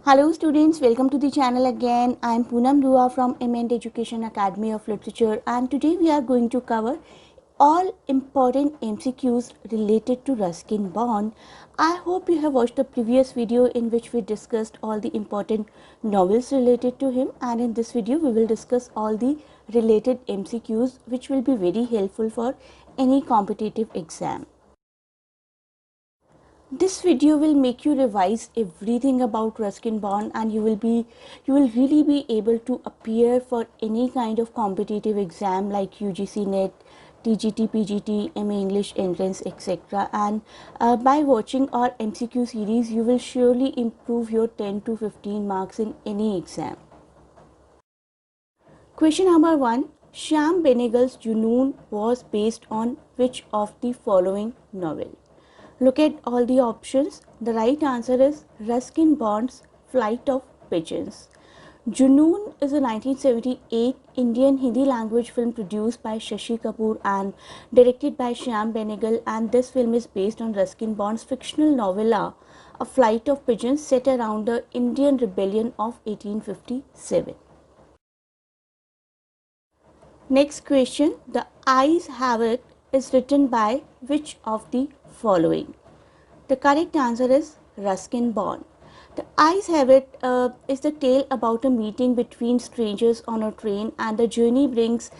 Hello students, welcome to the channel again. I am Poonam Dua from M&T Education Academy of Literature, and today we are going to cover all important MCQs related to Ruskin Bond. I hope you have watched the previous video in which we discussed all the important novels related to him, and in this video we will discuss all the related MCQs which will be very helpful for any competitive exam. This video will make you revise everything about Ruskin Bond, and you will really be able to appear for any kind of competitive exam like UGC NET, TGT, PGT, MA English entrance, etc. And by watching our MCQ series, you will surely improve your 10 to 15 marks in any exam. Question number 1. Shyam Benegal's Junoon was based on which of the following novel? Look at all the options. The right answer is Ruskin Bond's Flight of Pigeons. Junoon is a 1978 Indian Hindi language film produced by Shashi Kapoor and directed by Shyam Benegal, and this film is based on Ruskin Bond's fictional novella A Flight of Pigeons set around the Indian Rebellion of 1857. Next question. The Eyes Have It is written by which of the following? The correct answer is Ruskin Bond. The Eyes Have It is the tale about a meeting between strangers on a train, and the journey brings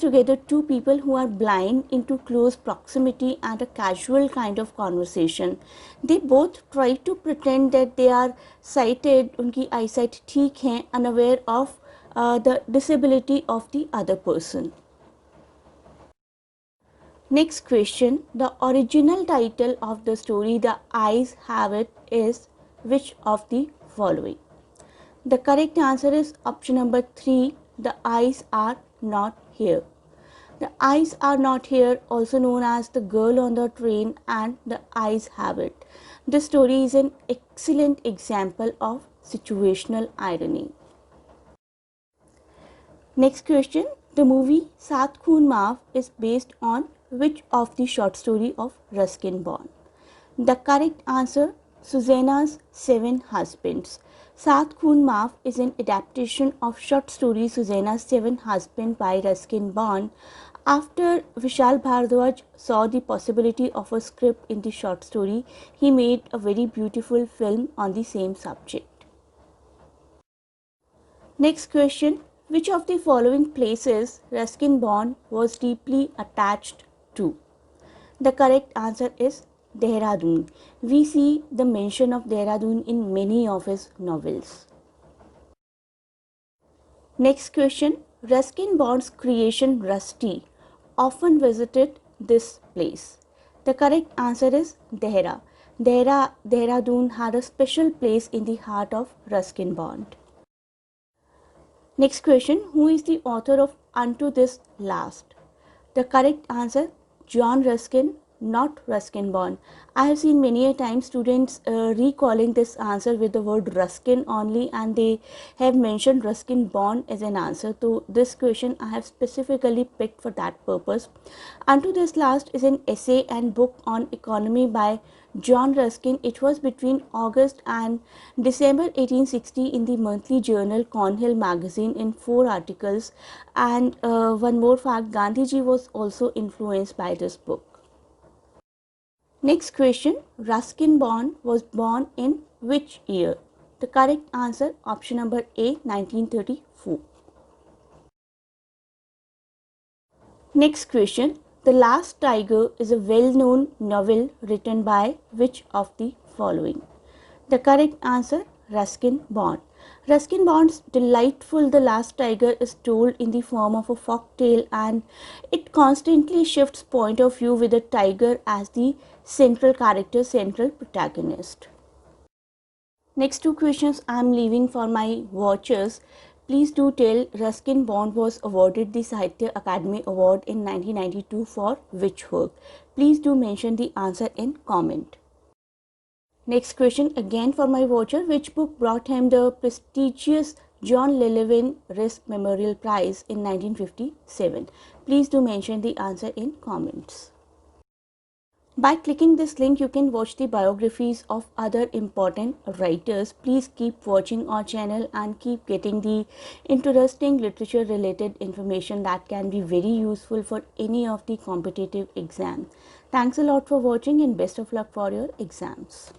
together two people who are blind into close proximity and a casual kind of conversation. They both try to pretend that they are sighted, उनकी eyesight ठीक है, unaware of the disability of the other person. Next question. The original title of the story The Eyes Have It is which of the following? The correct answer is option number 3. The Eyes Are Not Here. The Eyes Are Not Here, also known as The Girl on the Train and The Eyes Have It. This story is an excellent example of situational irony. Next question. The movie Saat Khoon Maaf is based on which of the short story of Ruskin Bond? The correct answer, Susanna's Seven Husbands. Saat Khoon Maaf is an adaptation of short story Susanna's Seven Husbands by Ruskin Bond. After Vishal Bhardwaj saw the possibility of a script in the short story, he made a very beautiful film on the same subject. Next question. Which of the following places Ruskin Bond was deeply attached to? The correct answer is Dehradun. We see the mention of Dehradun in many of his novels. Next question. Ruskin Bond's creation Rusty often visited this place. The correct answer is Dehra. Dehradun had a special place in the heart of Ruskin Bond. Next question. Who is the author of Unto This Last? The correct answer, John Ruskin, not Ruskin Bond. I have seen many a time students recalling this answer with the word Ruskin only, and they have mentioned Ruskin Bond as an answer. So this question I have specifically picked for that purpose. Unto This Last is an essay and book on economy by John Ruskin. It was between August and December 1860 in the monthly journal Cornhill magazine in 4 articles. And one more fact, Gandhiji was also influenced by this book. Next question. Ruskin Bond was born in which year? The correct answer, option number A, 1934. Next question. The Last Tiger is a well-known novel written by which of the following? The correct answer, Ruskin Bond. Ruskin Bond's delightful The Last Tiger is told in the form of a folk tale, and it constantly shifts point of view with the tiger as the central character, central protagonist. Next two questions I am leaving for my watchers. Please do tell, Ruskin Bond was awarded the Sahitya Akademi Award in 1992 for which work? Please do mention the answer in comment. Next question again for my watcher. Which book brought him the prestigious John Llewellyn Risk Memorial Prize in 1957? Please do mention the answer in comments. By clicking this link, you can watch the biographies of other important writers. Please keep watching our channel and keep getting the interesting literature related information that can be very useful for any of the competitive exam. Thanks a lot for watching and best of luck for your exams.